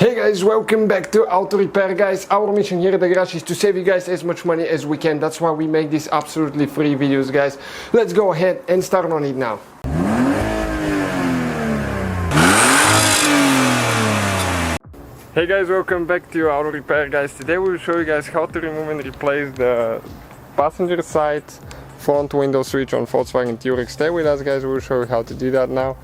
Hey guys, welcome back to Auto Repair, guys. Our mission here at the garage is to save you guys as much money as we can. That's why we make these absolutely free videos, guys. Let's go ahead and start on it now. Hey guys, welcome back to Auto Repair, guys. Today we will show you guys how to remove and replace the passenger side front window switch on Volkswagen Touareg. Stay with us, guys. We'll show you how to do that now.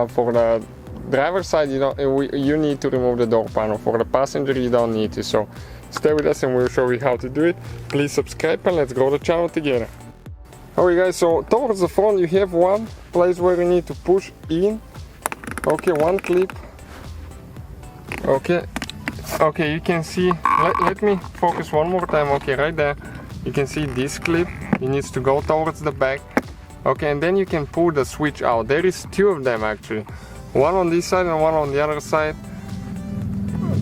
For the driver's side, you need to remove the door panel. For the passenger, you don't need to. So stay with us and we'll show you how to do it. Please subscribe and let's grow the channel together. Alright guys, so towards the front you have one place where you need to push in. Okay, one clip. Okay, you can see, let me focus one more time. Okay, right there you can see this clip. It needs to go towards the back. Okay, and then you can pull the switch out. There is two of them actually, one on this side and one on the other side.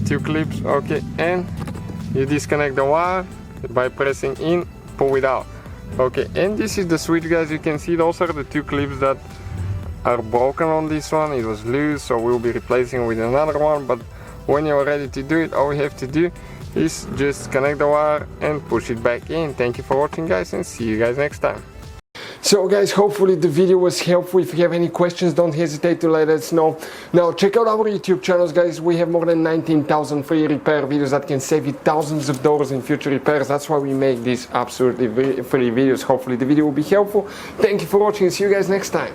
Two clips. Okay, and you disconnect the wire by pressing in, pull it out. Okay, and this is the switch, guys. You can see those are the two clips that are broken on this one. It was loose, so we'll be replacing with another one. But when you're ready to do it, all we have to do is just connect the wire and push it back in. Thank you for watching, guys, and see you guys next time. So guys, hopefully the video was helpful. If you have any questions, don't hesitate to let us know. Now check out our YouTube channels, guys. We have more than 19,000 free repair videos that can save you thousands of dollars in future repairs. That's why we make these absolutely free videos. Hopefully the video will be helpful. Thank you for watching. See you guys next time.